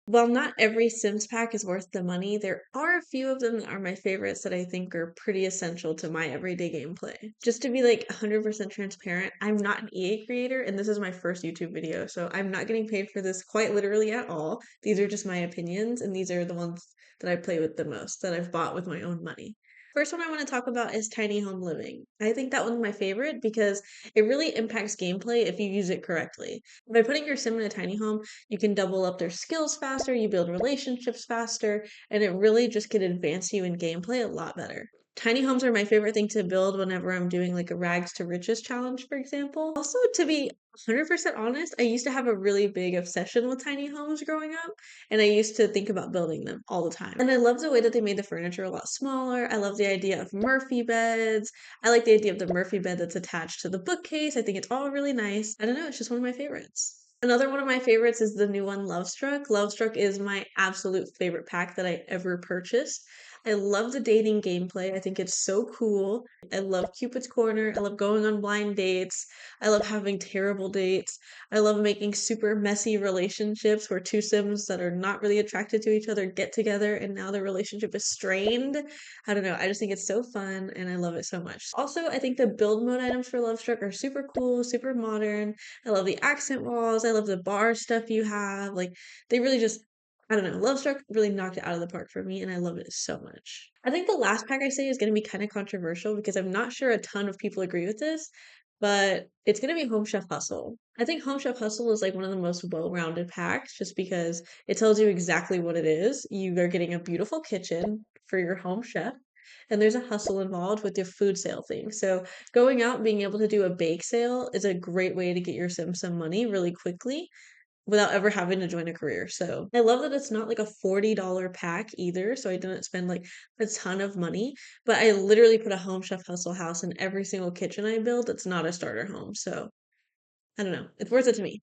While not every Sims pack is worth the money, there are a few of them that are my favorites that I think are pretty essential to my everyday gameplay. Just to be like 100% transparent, I'm not an EA creator and this is my first YouTube video, so I'm not getting paid for this quite literally at all. These are just my opinions and these are the ones that I play with the most, that I've bought with my own money. First one I want to talk about is tiny home living. I think that one's my favorite because it really impacts gameplay if you use it correctly. By putting your sim in a tiny home, you can double up their skills faster, you build relationships faster, and it really just can advance you in gameplay a lot better. Tiny homes are my favorite thing to build whenever I'm doing like a rags to riches challenge, for example. Also, to be 100% honest, I used to have a really big obsession with tiny homes growing up, and I used to think about building them all the time. And I love the way that they made the furniture a lot smaller. I love the idea of Murphy beds. I like the idea of the Murphy bed that's attached to the bookcase. I think it's all really nice. I don't know, it's just one of my favorites. Another one of my favorites is the new one, Lovestruck. Lovestruck is my absolute favorite pack that I ever purchased. I love the dating gameplay. I think it's so cool. I love Cupid's Corner. I love going on blind dates. I love having terrible dates. I love making super messy relationships where two Sims that are not really attracted to each other get together and now their relationship is strained. I don't know. I just think it's so fun and I love it so much. Also, I think the build mode items for Lovestruck are super cool, super modern. I love the accent walls. I love the bar stuff you have. Like, they really just, I don't know. Lovestruck really knocked it out of the park for me, and I love it so much. I think the last pack I say is going to be kind of controversial because I'm not sure a ton of people agree with this, but it's going to be Home Chef Hustle. I think Home Chef Hustle is like one of the most well-rounded packs just because it tells you exactly what it is. You are getting a beautiful kitchen for your home chef, and there's a hustle involved with your food sale thing. So going out and being able to do a bake sale is a great way to get your sim some money really quickly without ever having to join a career. So I love that it's not like a $40 pack either. So I didn't spend like a ton of money, but I literally put a Home Chef Hustle house in every single kitchen I build that's not a starter home. So I don't know. It's worth it to me.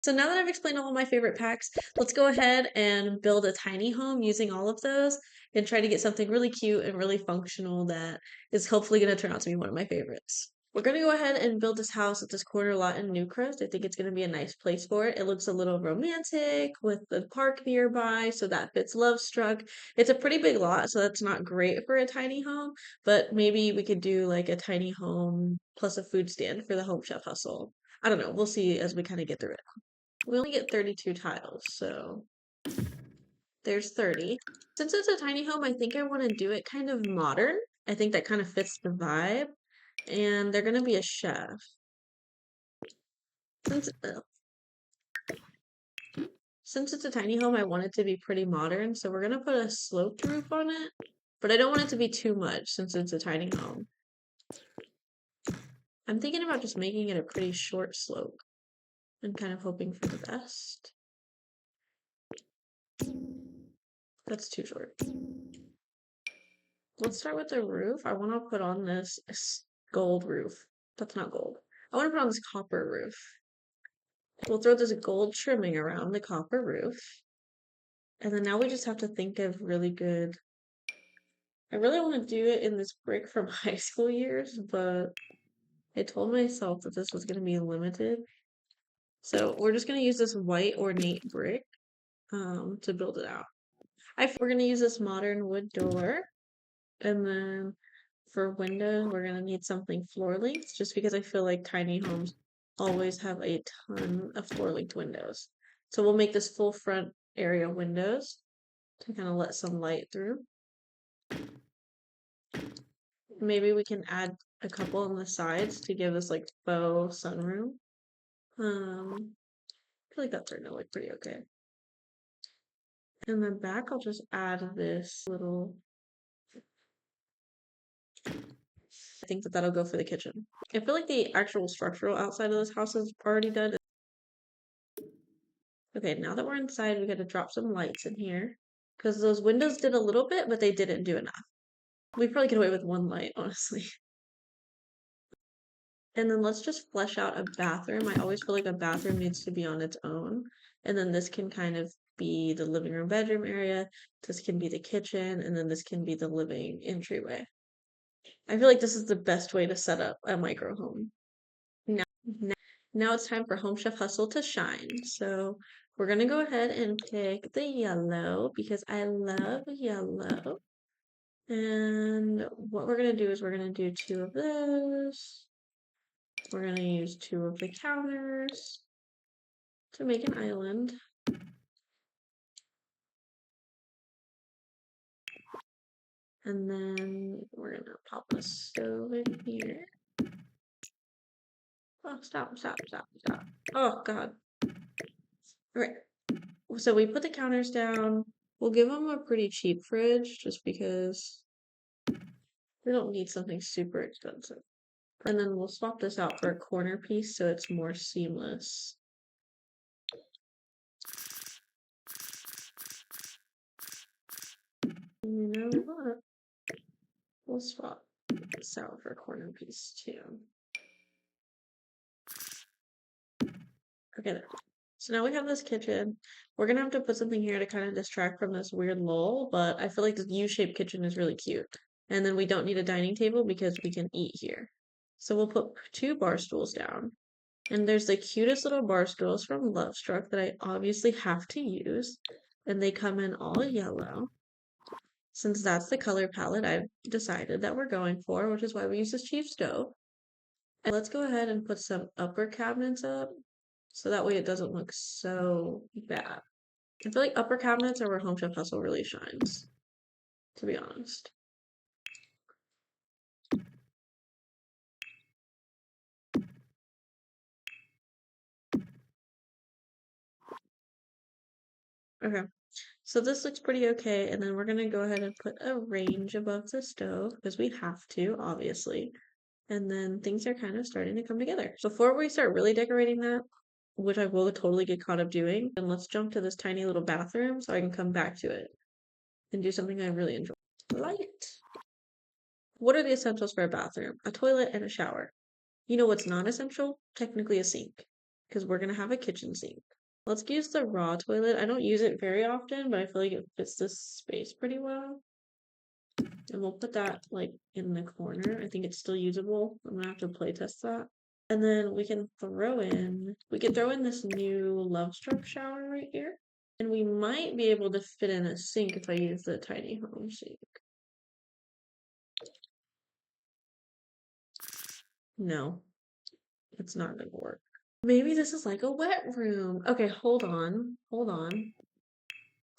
So now that I've explained all of my favorite packs, let's go ahead and build a tiny home using all of those and try to get something really cute and really functional that is hopefully going to turn out to be one of my favorites. We're going to go ahead and build this house at this corner lot in Newcrest. I think it's going to be a nice place for it. It looks a little romantic with the park nearby, so that fits Lovestruck. It's a pretty big lot, so that's not great for a tiny home, but maybe we could do like a tiny home plus a food stand for the Home Chef Hustle. I don't know. We'll see as we kind of get through it. We only get 32 tiles, so there's 30. Since it's a tiny home, I think I want to do it kind of modern. I think that kind of fits the vibe. And they're going to be a chef. Since, uh, since it's a tiny home, I want it to be pretty modern. So we're going to put a sloped roof on it. But I don't want it to be too much since it's a tiny home. I'm thinking about just making it a pretty short slope. And kind of hoping for the best. That's too short. Let's start with the roof. I want to put on this gold roof. That's not gold. I want to put on this copper roof. We'll throw this gold trimming around the copper roof. And then now we just have to think of really good. I really want to do it in this brick from high school years, but I told myself that this was going to be limited. So we're just going to use this white ornate brick to build it out. We're going to use this modern wood door. And then for windows, we're gonna need something floor length, just because I feel like tiny homes always have a ton of floor length windows. So we'll make this full front area windows to kind of let some light through. Maybe we can add a couple on the sides to give us like faux sunroom. I feel like that's starting to look pretty okay. In the back, I'll just add this little. I think that that'll go for the kitchen. I feel like the actual structural outside of this house is already done. Okay, now that we're inside, we gotta drop some lights in here. Because those windows did a little bit, but they didn't do enough. We probably get away with one light, honestly. And then let's just flesh out a bathroom. I always feel like a bathroom needs to be on its own. And then this can kind of be the living room bedroom area. This can be the kitchen, and then this can be the living entryway. I feel like this is the best way to set up a micro home. Now, now it's time for Home Chef Hustle to shine. So We're gonna go ahead and pick the yellow because I love yellow. And what we're gonna do is we're gonna do 2 of those. We're gonna use 2 of the counters to make an island. And then we're gonna pop the stove in here. Oh, stop. Oh, God. Alright. So we put the counters down. We'll give them a pretty cheap fridge just because we don't need something super expensive. And then we'll swap this out for a corner piece so it's more seamless. You know what? We'll swap this out for a corner piece too. Okay, there. So now we have this kitchen. We're gonna have to put something here to kind of distract from this weird lull, but I feel like this U-shaped kitchen is really cute. And then we don't need a dining table because we can eat here. So we'll put 2 bar stools down. And there's the cutest little bar stools from Lovestruck that I obviously have to use. And they come in all yellow. Since that's the color palette I've decided that we're going for, which is why we use this cheap stove. And let's go ahead and put some upper cabinets up so that way it doesn't look so bad. I feel like upper cabinets are where Home Chef Hustle really shines, to be honest. Okay, so this looks pretty okay, and then we're gonna go ahead and put a range above the stove because we have to, obviously. And then things are kind of starting to come together. Before we start really decorating that, which I will totally get caught up doing, then let's jump to this tiny little bathroom so I can come back to it and do something I really enjoy. Light. What are the essentials for a bathroom? A toilet and a shower. You know what's not essential? Technically a sink, because we're gonna have a kitchen sink. Let's use the raw toilet. I don't use it very often, but I feel like it fits this space pretty well. And we'll put that like in the corner. I think it's still usable. I'm gonna have to play test that. And then we can throw in this new Lovestruck shower right here. And we might be able to fit in a sink if I use the tiny home sink. No, it's not gonna work. Maybe this is like a wet room. Okay, hold on.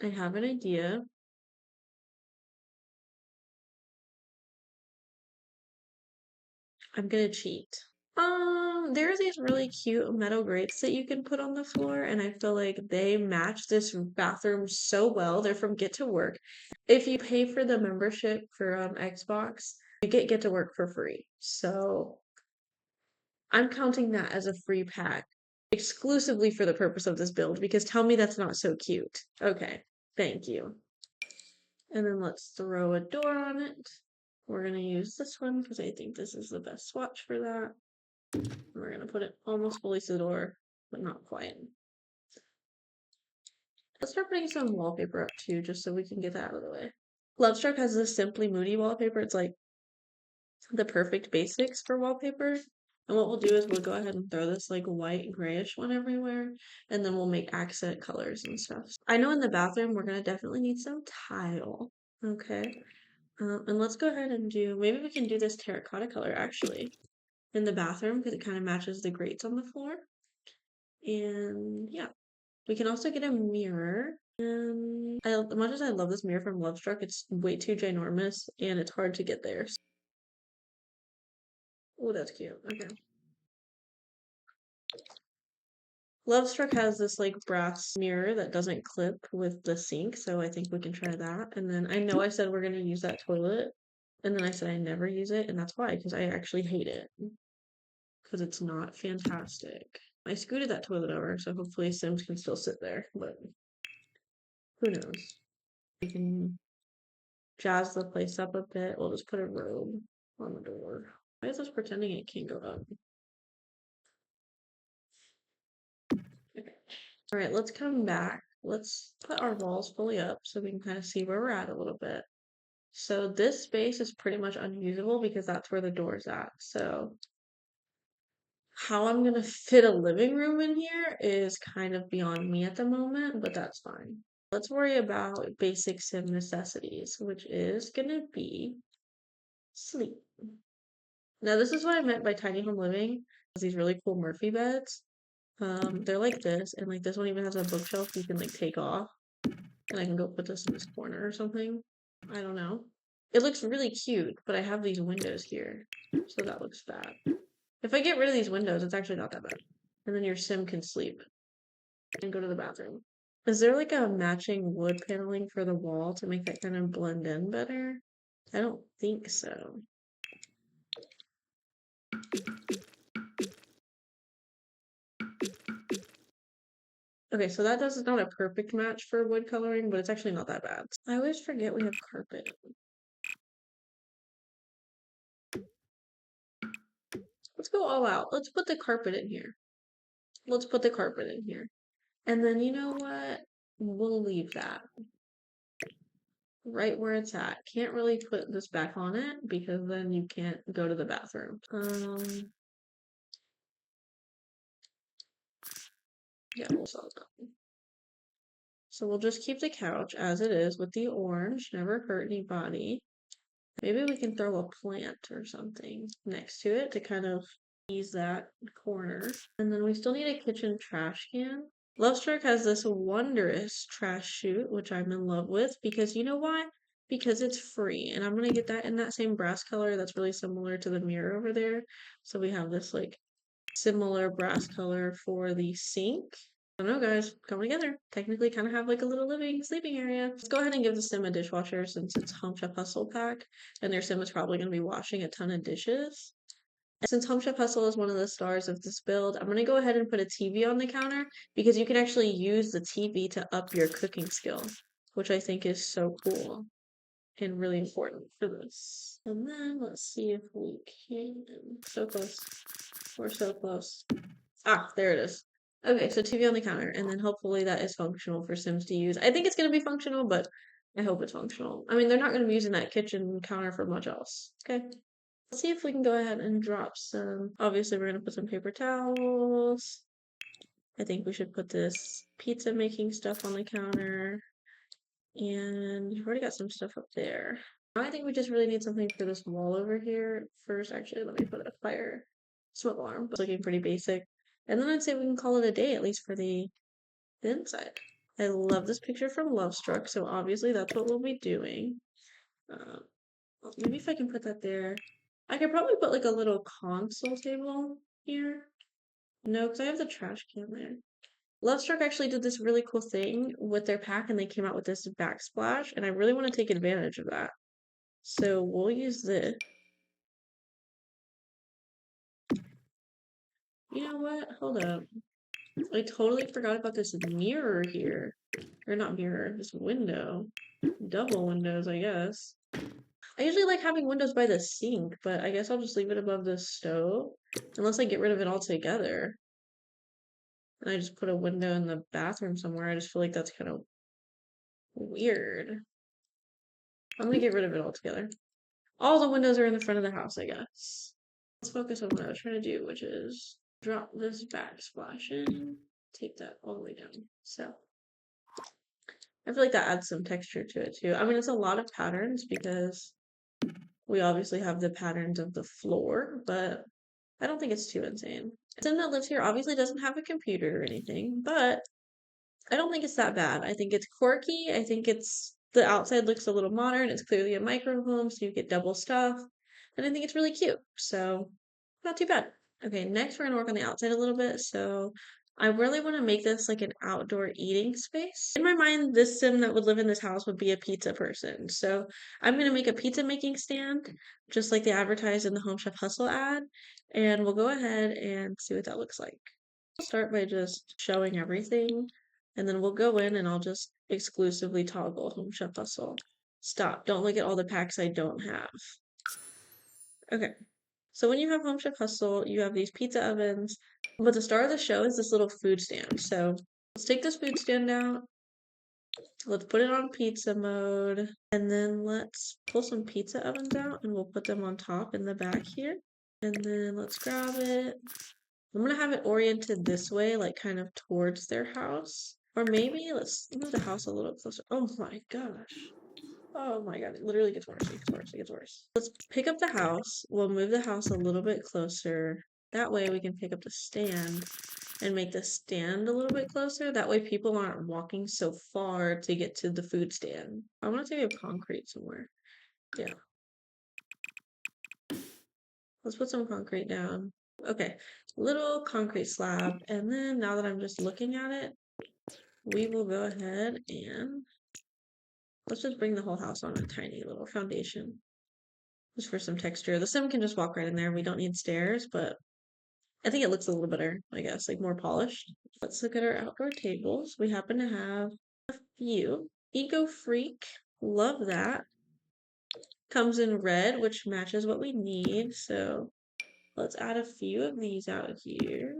I have an idea. I'm gonna cheat. There are these really cute metal grates that you can put on the floor, and I feel like they match this bathroom so well. They're from Get to Work. If you pay for the membership for Xbox, you get to work for free. So I'm counting that as a free pack exclusively for the purpose of this build because tell me that's not so cute. Okay, thank you. And then let's throw a door on it. We're gonna use this one because I think this is the best swatch for that. And we're gonna put it almost fully to the door, but not quite. Let's start putting some wallpaper up too, just so we can get that out of the way. Lovestruck has this Simply Moody wallpaper. It's like the perfect basics for wallpaper. And what we'll do is we'll go ahead and throw this like white grayish one everywhere, and then we'll make accent colors and stuff. I know in the bathroom we're gonna definitely need some tile. Okay. And let's go ahead and maybe we can do this terracotta color actually in the bathroom because it kind of matches the grates on the floor. And yeah, we can also get a mirror. And as much as I love this mirror from Lovestruck, it's way too ginormous and it's hard to get there. Oh, that's cute. Okay. Lovestruck has this like brass mirror that doesn't clip with the sink, so I think we can try that. And then I know I said we're gonna use that toilet, and then I said I never use it, and that's why, because I actually hate it. Because it's not fantastic. I scooted that toilet over, so hopefully Sims can still sit there, but who knows? We can jazz the place up a bit. We'll just put a robe on the door. Why is this pretending it can't go up? Okay. Alright, let's come back. Let's put our walls fully up so we can kind of see where we're at a little bit. So this space is pretty much unusable because that's where the door's at. So How I'm gonna fit a living room in here is kind of beyond me at the moment, but that's fine. Let's worry about basic sim necessities, which is gonna be sleep. Now, this is what I meant by tiny home living. These really cool Murphy beds. They're like this, and like this one even has a bookshelf you can like take off, and I can go put this in this corner or something. I don't know. It looks really cute, but I have these windows here, so that looks bad. If I get rid of these windows, it's actually not that bad. And then your sim can sleep and go to the bathroom. Is there like a matching wood paneling for the wall to make that kind of blend in better? I don't think so. Okay, so that does not a perfect match for wood coloring, but it's actually not that bad. I always forget we have carpet. Let's go all out. Let's put the carpet in here. Let's put the carpet in here. And then you know what? We'll leave that right where it's at. Can't really put this back on it because then you can't go to the bathroom. Yeah, we'll sell that. So we'll just keep the couch as it is with the orange. Never hurt anybody. Maybe we can throw a plant or something next to it to kind of ease that corner. And then we still need a kitchen trash can. Lovestruck has this wondrous trash chute, which I'm in love with because you know why? Because it's free. And I'm gonna get that in that same brass color that's really similar to the mirror over there. So we have this like similar brass color for the sink. I don't know, guys, coming together. Technically, kind of have like a little living sleeping area. Let's go ahead and give the sim a dishwasher since it's Home Chef Hustle pack, and their sim is probably going to be washing a ton of dishes. And since Home Chef Hustle is one of the stars of this build, I'm going to go ahead and put a TV on the counter because you can actually use the TV to up your cooking skill, which I think is so cool and really important for this. And then let's see if we can. So close. We're so close. Ah, there it is. Okay, so TV on the counter, and then hopefully that is functional for Sims to use. I think it's going to be functional, but I hope it's functional. I mean, they're not going to be using that kitchen counter for much else. Okay. Let's see if we can go ahead and drop some. Obviously, we're going to put some paper towels. I think we should put this pizza making stuff on the counter. And we've already got some stuff up there. I think we just really need something for this wall over here. First, actually, let me put a fire smoke alarm. It's looking pretty basic. And then I'd say we can call it a day, at least for the inside. I love this picture from Lovestruck, so obviously that's what we'll be doing. Maybe if I can put that there. I could probably put like a little console table here. No, because I have the trash can there. Lovestruck actually did this really cool thing with their pack and they came out with this backsplash, and I really want to take advantage of that. So we'll use this. You know what? Hold up. I totally forgot about this mirror here. Or not mirror, this window. Double windows, I guess. I usually like having windows by the sink, but I guess I'll just leave it above the stove. Unless I get rid of it altogether. And I just put a window in the bathroom somewhere. I just feel like that's kind of weird. I'm gonna get rid of it altogether. All the windows are in the front of the house, I guess. Let's focus on what I was trying to do, which is drop this backsplash in, take that all the way down. So I feel like that adds some texture to it too. I mean, it's a lot of patterns because we obviously have the patterns of the floor, but I don't think it's too insane. Sim that lives here obviously doesn't have a computer or anything, but I don't think it's that bad. I think it's quirky. I think it's the outside looks a little modern. It's clearly a micro home, so you get double stuff. And I think it's really cute. So not too bad. Okay, next we're gonna work on the outside a little bit. So I really want to make this like an outdoor eating space. In my mind, this sim that would live in this house would be a pizza person. So I'm gonna make a pizza making stand, just like they advertised in the Home Chef Hustle ad. And we'll go ahead and see what that looks like. I'll start by just showing everything. And then we'll go in and I'll just exclusively toggle Home Chef Hustle. Stop. Don't look at all the packs I don't have. Okay. So when you have Home Chef Hustle, you have these pizza ovens, but the star of the show is this little food stand. So let's take this food stand out. Let's put it on pizza mode. And then let's pull some pizza ovens out and we'll put them on top in the back here. And then let's grab it. I'm gonna have it oriented this way, like kind of towards their house. Or maybe let's move the house a little closer. Oh my gosh. Oh my god, it literally gets worse. It gets worse. It gets worse. Let's pick up the house. We'll move the house a little bit closer. That way we can pick up the stand and make the stand a little bit closer. That way people aren't walking so far to get to the food stand. I want to take a concrete somewhere. Yeah. Let's put some concrete down. Okay, little concrete slab. And then now that I'm just looking at it, we will go ahead and let's just bring the whole house on a tiny little foundation. Just for some texture. The sim can just walk right in there. We don't need stairs, but I think it looks a little better, I guess, like more polished. Let's look at our outdoor tables. We happen to have a few. Eco Freak, love that. Comes in red, which matches what we need. So let's add a few of these out here.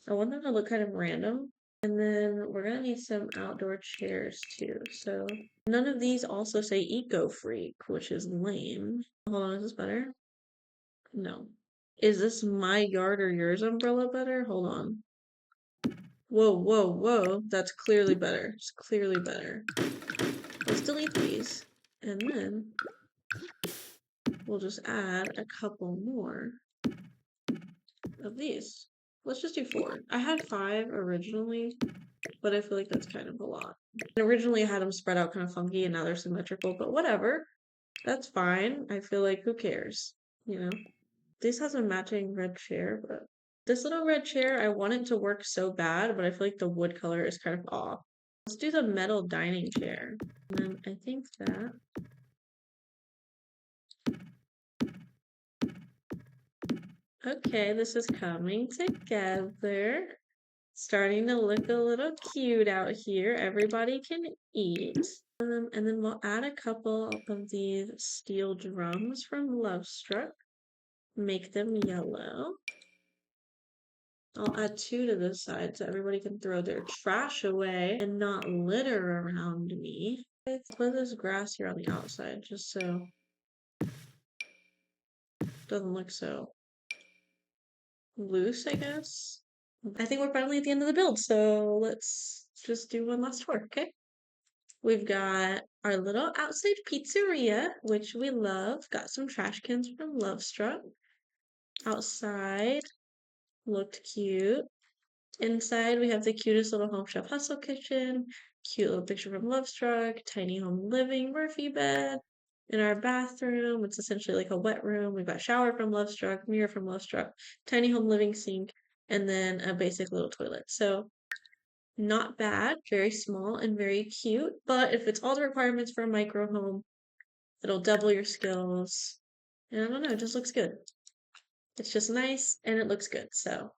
I want them to look kind of random. And then we're gonna need some outdoor chairs too. So none of these also say Eco Freak, which is lame. Hold on, is this better? No. Is this my yard or yours umbrella better? Hold on. Whoa, whoa, whoa. That's clearly better. It's clearly better. Let's delete these. And then we'll just add a couple more of these. Let's just do 4. I had 5 originally, but I feel like that's kind of a lot. And originally I had them spread out kind of funky and now they're symmetrical, but whatever. That's fine. I feel like who cares, you know? This has a matching red chair, but this little red chair, I want it to work so bad, but I feel like the wood color is kind of off. Let's do the metal dining chair. And then I think that okay, this is coming together. Starting to look a little cute out here. Everybody can eat. And then we'll add a couple of these steel drums from Lovestruck. Make them yellow. I'll add 2 to this side so everybody can throw their trash away and not litter around me. Let's put this grass here on the outside just so it doesn't look so loose, I guess. I think we're finally at the end of the build, so let's just do one last tour, okay? We've got our little outside pizzeria, which we love. Got some trash cans from Lovestruck. Outside looked cute. Inside, we have the cutest little Home Chef Hustle kitchen, cute little picture from Lovestruck, tiny home living Murphy bed. In our bathroom, it's essentially like a wet room. We've got shower from Lovestruck, mirror from Lovestruck, tiny home living sink, and then a basic little toilet. So not bad, very small and very cute. But if it's all the requirements for a micro home, it'll double your skills. And I don't know, it just looks good. It's just nice and it looks good. So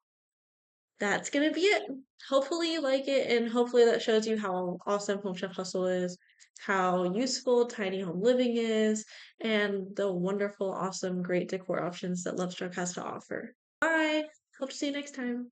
that's gonna be it. Hopefully you like it, and hopefully that shows you how awesome Home Chef Hustle is, how useful tiny home living is, and the wonderful, awesome, great decor options that Lovestruck has to offer. Bye! Hope to see you next time.